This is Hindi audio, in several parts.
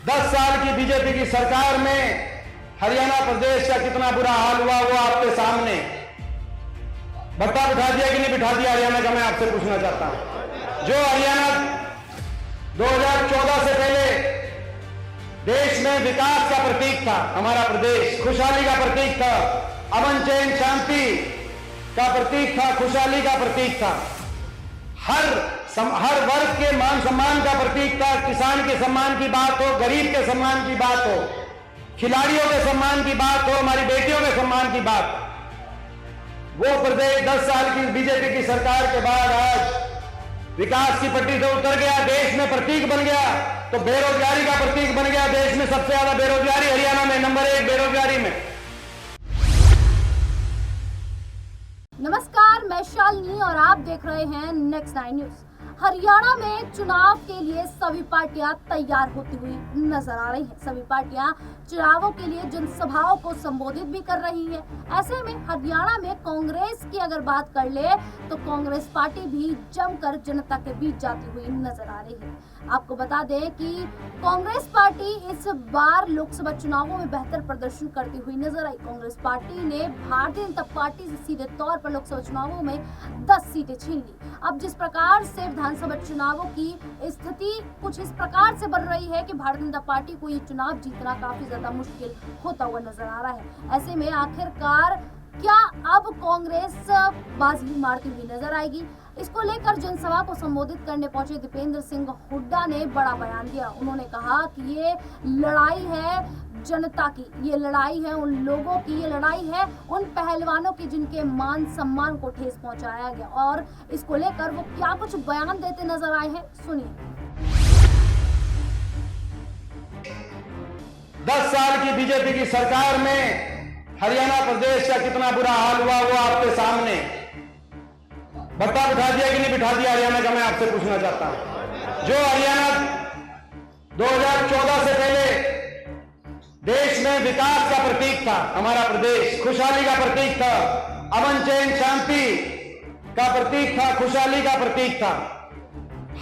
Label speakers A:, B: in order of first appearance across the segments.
A: 10 साल की बीजेपी की सरकार में हरियाणा प्रदेश का कितना बुरा हाल हुआ वो आपके सामने। भट्टा बिठा दिया कि नहीं बिठा दिया हरियाणा का, मैं आपसे पूछना चाहता हूं। जो हरियाणा 2014 से पहले देश में विकास का प्रतीक था, हमारा प्रदेश खुशहाली का प्रतीक था, अमन चैन शांति का प्रतीक था, खुशहाली का प्रतीक था, हर वर्ग के मान सम्मान का प्रतीक था। किसान के सम्मान की बात हो, गरीब के सम्मान की बात हो, खिलाड़ियों के सम्मान की बात हो, हमारी बेटियों के सम्मान की बात, वो प्रदेश 10 साल की बीजेपी की सरकार के बाद आज विकास की पट्टी से उतर गया, देश में प्रतीक बन गया, तो बेरोजगारी का प्रतीक बन गया। देश में सबसे ज्यादा बेरोजगारी हरियाणा में, नंबर 1 बेरोजगारी में।
B: नमस्कार, मैं शालिनी और आप देख रहे हैं नेक्स्ट 9 न्यूज। हरियाणा में चुनाव के लिए सभी पार्टियां तैयार होती हुई नजर आ रही हैं। सभी पार्टियां चुनावों के लिए जनसभाओं को संबोधित भी कर रही है। ऐसे में हरियाणा में कांग्रेस की अगर बात कर ले तो कांग्रेस पार्टी भी जमकर जनता के बीच जाती हुई नजर आ रही है। आपको बता दें कि कांग्रेस पार्टी इस बार लोकसभा चुनावों में बेहतर प्रदर्शन करती हुई नजर आई। कांग्रेस पार्टी ने भारतीय जनता पार्टी से सीधे तौर पर लोकसभा चुनावों में 10 सीटें छीन ली। अब जिस प्रकार से विधानसभा चुनावों की स्थिति कुछ इस प्रकार से बन रही है कि भारतीय जनता पार्टी को ये चुनाव जीतना काफी ज्यादा मुश्किल होता हुआ नजर आ रहा है। ऐसे में आखिरकार क्या अब कांग्रेस बाजी मारती हुई नजर आएगी? इसको लेकर जनसभा को संबोधित करने पहुंचे दीपेंद्र सिंह हुड्डा ने बड़ा बयान दिया। उन्होंने कहा कि ये लड़ाई है जनता की, ये लड़ाई है उन लोगों की, ये लड़ाई है उन पहलवानों की जिनके मान सम्मान को ठेस पहुंचाया गया। और इसको लेकर वो क्या कुछ बयान देते नजर आए हैं, सुनिए।
A: 10 साल की बीजेपी की सरकार में हरियाणा प्रदेश का कितना बुरा हाल हुआ वो आपके सामने। भट्टा बिठा दिया कि नहीं बिठा दिया हरियाणा का, मैं आपसे पूछना चाहता हूं। जो हरियाणा 2014 से पहले देश में विकास का प्रतीक था, हमारा प्रदेश खुशहाली का प्रतीक था, अमन चैन शांति का प्रतीक था, खुशहाली का प्रतीक था,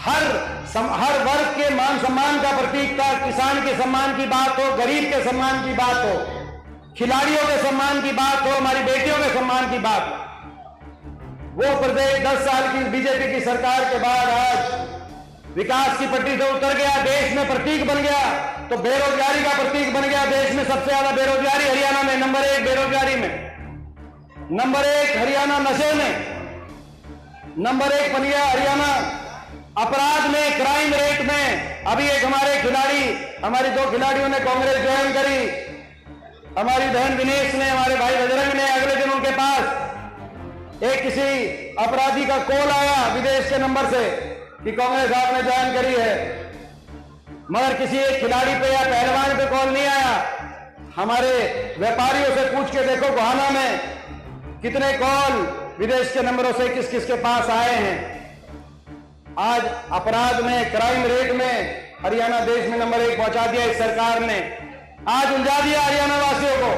A: हर वर्ग के मान सम्मान का प्रतीक था। किसान के सम्मान की बात हो, गरीब के सम्मान की बात हो, खिलाड़ियों के सम्मान की बात हो, हमारी बेटियों के सम्मान की बात, वो प्रदेश 10 साल की बीजेपी की सरकार के बाद आज विकास की पट्टी से उतर गया, देश में प्रतीक बन गया, तो बेरोजगारी का प्रतीक बन गया। देश में सबसे ज्यादा बेरोजगारी हरियाणा में, नंबर 1 बेरोजगारी में, नंबर 1 हरियाणा नशे में, नंबर 1 बन गया हरियाणा अपराध में, क्राइम रेट में। अभी एक हमारे खिलाड़ी, हमारी 2 खिलाड़ियों ने कांग्रेस ज्वाइन करी, हमारी बहन विनेश ने, हमारे भाई बजरंग ने। अगले दिन उनके पास एक किसी अपराधी का कॉल आया विदेश के नंबर से कि कांग्रेस आपने ज्वाइन करी है, मगर किसी एक खिलाड़ी पे या पहलवान पे कॉल नहीं आया। हमारे व्यापारियों से पूछ के देखो गोहाना में कितने कॉल विदेश के नंबरों से किस किस के पास आए हैं। आज अपराध में, क्राइम रेट में हरियाणा देश में नंबर 1 पहुंचा दिया इस सरकार ने। आज उलझा दिया हरियाणा वासियों को,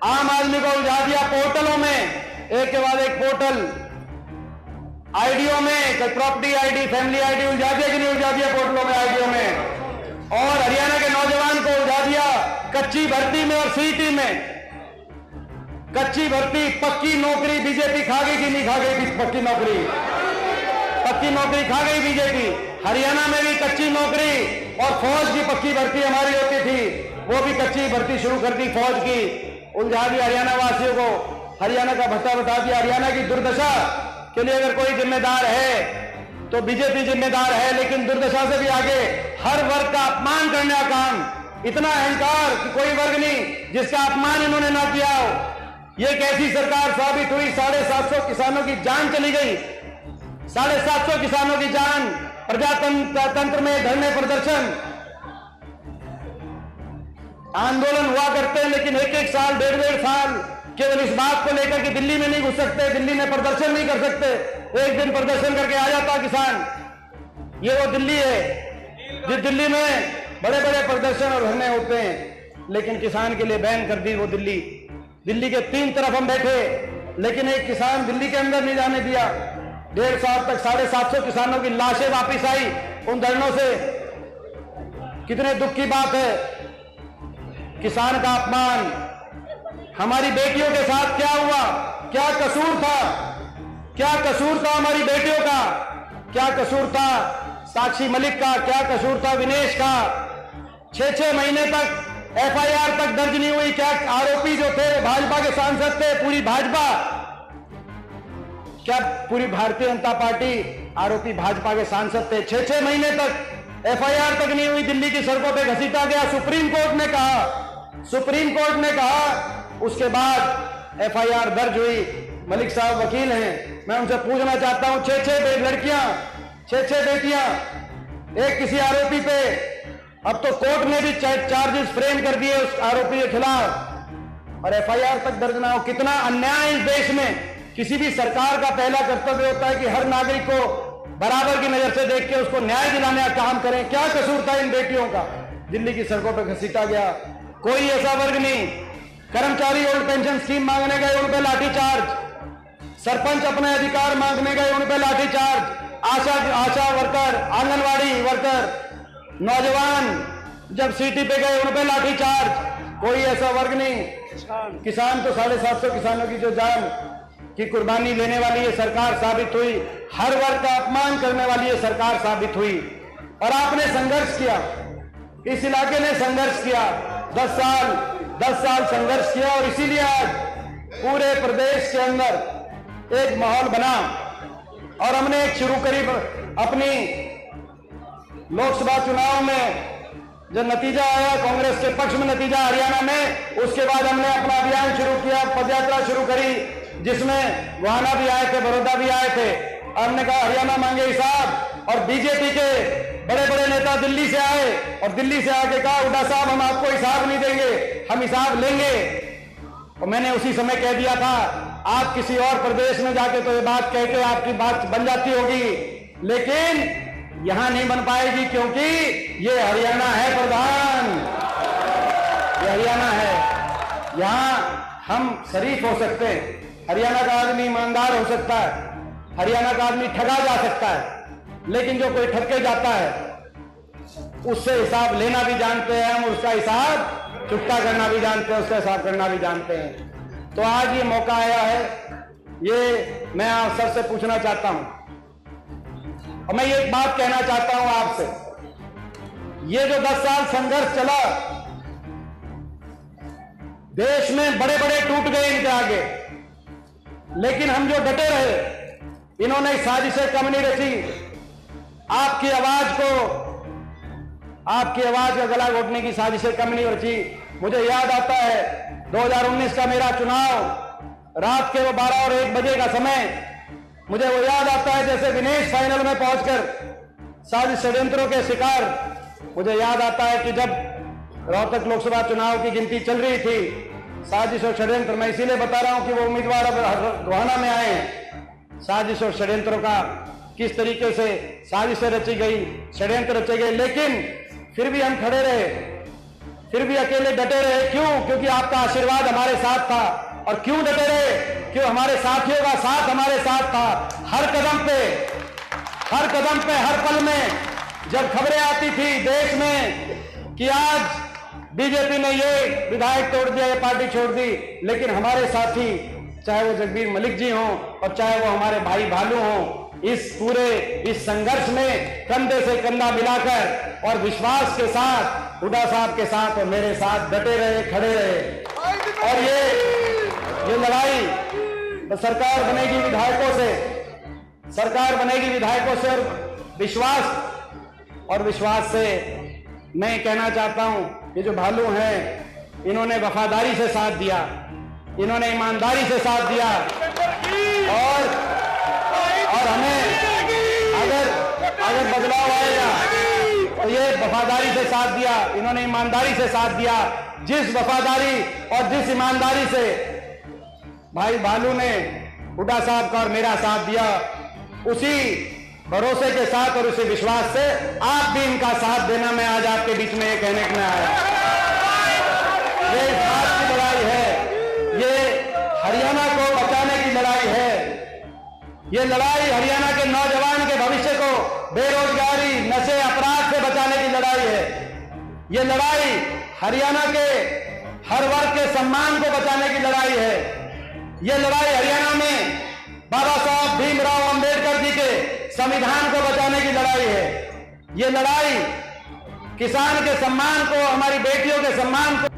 A: आम आदमी को उलझा दिया पोर्टलों में, एक के बाद एक पोर्टल, आईडियो में, प्रॉपर्टी आईडी, फैमिली आईडी उलझा दिया कि नहीं उलझा दिया पोर्टलों में, आईडियो में। और हरियाणा के नौजवान को उलझा दिया कच्ची भर्ती में और सीटी में। कच्ची भर्ती, पक्की नौकरी बीजेपी खा गई कि नहीं खा गई? पक्की नौकरी, पक्की नौकरी खा गई बीजेपी। हरियाणा में भी कच्ची नौकरी और फौज की पक्की भर्ती हमारी होती थी, वो भी कच्ची भर्ती शुरू कर दी फौज की। उलझा दिया हरियाणा वासियों को, हरियाणा का भत्ता बता दिया। हरियाणा की दुर्दशा के लिए अगर कोई जिम्मेदार है तो बीजेपी जिम्मेदार है, लेकिन दुर्दशा से भी आगे हर वर्ग का अपमान करने का काम, इतना अहंकार कि कोई वर्ग नहीं जिसका अपमान इन्होंने ना किया हो। ये कैसी सरकार साबित हुई? 750 किसानों की जान चली गई, 750 किसानों की जान। प्रजातंत्र में धरने प्रदर्शन आंदोलन हुआ करते हैं, लेकिन 1-1 साल, 1.5 साल केवल इस बात को लेकर कि दिल्ली में नहीं घुस सकते, दिल्ली में प्रदर्शन नहीं कर सकते। एक दिन प्रदर्शन करके आ जाता किसान। ये वो दिल्ली है जिस दिल्ली में बड़े बड़े प्रदर्शन और धरने होते हैं, लेकिन किसान के लिए बैन कर दी वो दिल्ली। दिल्ली के 3 तरफ हम बैठे, लेकिन एक किसान दिल्ली के अंदर नहीं जाने दिया। 1.5 साल तक 750 किसानों की लाशें वापिस आई उन धरनों से। कितने दुख की बात है। किसान का अपमान, हमारी बेटियों के साथ क्या हुआ, क्या कसूर था, क्या कसूर था हमारी बेटियों का, क्या कसूर था साक्षी मलिक का, क्या कसूर था विनेश का। 6-6 महीने तक एफआईआर तक दर्ज नहीं हुई। क्या आरोपी जो थे भाजपा के सांसद थे, पूरी भाजपा, क्या पूरी भारतीय जनता पार्टी आरोपी भाजपा के सांसद थे। 6-6 महीने तक एफआईआर तक नहीं हुई, दिल्ली की सड़कों पे घसीटा गया। सुप्रीम कोर्ट ने कहा, उसके बाद एफआईआर दर्ज हुई। मलिक साहब वकील हैं, मैं उनसे पूछना चाहता हूं, 6-6 लड़कियां, 6-6 बेटियां, एक किसी आरोपी पे, अब तो कोर्ट ने भी चार्जेस फ्रेम कर दिए उस आरोपी के खिलाफ और एफआईआर तक दर्ज ना हो। कितना अन्याय इस देश में। किसी भी सरकार का पहला कर्तव्य होता है कि हर नागरिक को बराबर की नजर से देख के उसको न्याय दिलाने का काम करें। क्या कसूर था इन बेटियों का, दिल्ली की सड़कों पर घसीटा गया। कोई ऐसा वर्ग नहीं, कर्मचारी ओल्ड पेंशन स्कीम मांगने गए, उन पर लाठीचार्ज, सरपंच अपने अधिकार मांगने गए, उन पर लाठीचार्ज, आशा वर्कर, आंगनवाड़ी वर्कर, नौजवान जब सिटी पे गए, उन पर लाठीचार्ज। कोई ऐसा वर्ग नहीं। किसान तो 750 किसानों की जो जान की कुर्बानी लेने वाली ये सरकार साबित हुई, हर वर्ग का अपमान करने वाली ये सरकार साबित हुई। और आपने संघर्ष किया, इस इलाके ने संघर्ष किया, 10 साल संघर्ष किया और इसीलिए आज पूरे प्रदेश के अंदर एक माहौल बना और हमने एक शुरू करी अपनी लोकसभा चुनाव में जो नतीजा आया, कांग्रेस के पक्ष में नतीजा हरियाणा में, उसके बाद हमने अपना अभियान शुरू किया, पदयात्रा शुरू करी, जिसमें गोहाना भी आए थे, बड़ौदा भी आए थे। हमने कहा हरियाणा मांगे हिसाब और बीजेपी के बड़े बड़े नेता दिल्ली से आए और दिल्ली से आके कहा हुड्डा साहब हम आपको हिसाब नहीं देंगे, हम हिसाब लेंगे। और मैंने उसी समय कह दिया था आप किसी और प्रदेश में जाके तो ये बात कह के आपकी बात बन जाती होगी, लेकिन यहां नहीं बन पाएगी क्योंकि ये हरियाणा है प्रधान, ये हरियाणा है। यहां हम शरीफ हो सकते हैं, हरियाणा का आदमी ईमानदार हो सकता है, हरियाणा का आदमी ठगा जा सकता है, लेकिन जो कोई ठग के जाता है उससे हिसाब लेना भी जानते हैं हम, उसका हिसाब चुकता करना भी जानते हैं, उसका हिसाब करना भी जानते हैं। तो आज ये मौका आया है, ये मैं आप सबसे पूछना चाहता हूं और मैं ये एक बात कहना चाहता हूं आपसे, ये जो 10 साल संघर्ष चला, देश में बड़े बड़े टूट गए इनके आगे, लेकिन हम जो डटे रहे, इन्होंने साजिशें कम नहीं रची। आपकी आवाज का गला घोटने की साजिशें कम नहीं रची। मुझे याद आता है 2019 का मेरा चुनाव, रात के वो 12 और 1 बजे का समय, मुझे वो याद आता है जैसे विनेश फाइनल में पहुंचकर साजिश षड्यंत्रों के शिकार। मुझे याद आता है कि जब रोहतक लोकसभा चुनाव की गिनती चल रही थी, साजिश और षड्यंत्र, मैं इसीलिए बता रहा हूं कि वो उम्मीदवार अब गोहाना में आए हैं। साजिश और षड्यंत्रों का किस तरीके से साजिशें रची गई, षड्यंत्र रचे गए, लेकिन फिर भी हम खड़े रहे, फिर भी अकेले डटे रहे। क्यों? क्योंकि आपका आशीर्वाद हमारे साथ था। और क्यों डटे रहे? क्यों? हमारे साथियों का साथ हमारे साथ था। हर कदम पे, हर पल में जब खबरें आती थी देश में कि आज बीजेपी ने ये विधायक तोड़ दिया, ये पार्टी छोड़ दी, लेकिन हमारे साथी, चाहे वो जगबीर मलिक जी हों और चाहे वो हमारे भाई भालू हों, इस संघर्ष में कंधे से कंधा मिलाकर और विश्वास के साथ हुड्डा साहब के साथ और मेरे साथ डटे रहे, खड़े रहे। और ये लड़ाई तो सरकार बनेगी विधायकों से और विश्वास से मैं कहना चाहता हूं, ये जो भालू हैं, इन्होंने वफादारी से साथ दिया, इन्होंने ईमानदारी से साथ दिया और हमें अगर बदलाव आएगा तो ये वफादारी से साथ दिया, इन्होंने ईमानदारी से साथ दिया। जिस वफादारी और जिस ईमानदारी से भाई भालू ने हुड्डा साहब का और मेरा साथ दिया, उसी भरोसे के साथ और उसी विश्वास से आप भी इनका साथ देना मैं आज आपके बीच में ये कहने के लिए आया। ये इस बात की लड़ाई है, ये हरियाणा को बचाने की लड़ाई है, ये लड़ाई हरियाणा के नौजवान के भविष्य को बेरोजगारी, नशे, अपराध से बचाने की लड़ाई है। ये लड़ाई हरियाणा के हर वर्ग के सम्मान को बचाने की लड़ाई है। ये लड़ाई हरियाणा में बाबा साहब भीमराव अंबेडकर जी के संविधान को बचाने की लड़ाई है। ये लड़ाई किसान के सम्मान को, हमारी बेटियों के सम्मान को।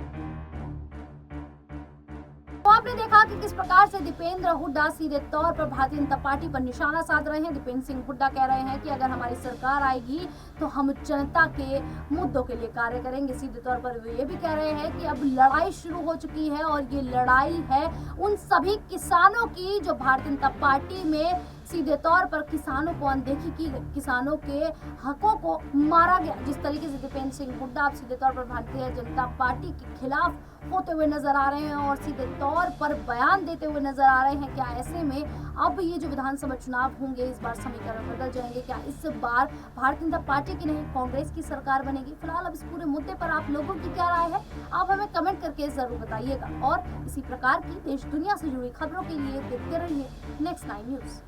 B: तो आपने देखा कि किस प्रकार से दीपेंद्र हुड्डा सीधे तौर पर भारतीय जनता पार्टी पर निशाना साध रहे हैं। दीपेंद्र सिंह हुड्डा कह रहे हैं कि अगर हमारी सरकार आएगी तो हम जनता के मुद्दों के लिए कार्य करेंगे। सीधे तौर पर वे ये भी कह रहे हैं कि अब लड़ाई शुरू हो चुकी है और ये लड़ाई है उन सभी किसानों की जो भारतीय जनता पार्टी में सीधे तौर पर किसानों को अनदेखी की गई, किसानों के हकों को मारा गया। जिस तरीके से दीपेंद्र सिंह हुड्डा सीधे तौर पर भारतीय जनता पार्टी के खिलाफ होते हुए नजर आ रहे हैं और सीधे तौर पर बयान देते हुए नजर आ रहे हैं, क्या ऐसे में अब ये जो विधानसभा चुनाव होंगे इस बार समीकरण बदल जाएंगे? क्या इस बार भारतीय जनता पार्टी की नहीं कांग्रेस की सरकार बनेगी? फिलहाल अब इस पूरे मुद्दे पर आप लोगों की क्या राय है, आप हमें कमेंट करके जरूर बताइएगा। और इसी प्रकार की देश दुनिया से जुड़ी खबरों के लिए देखते रहिए नेक्स्ट 9 न्यूज।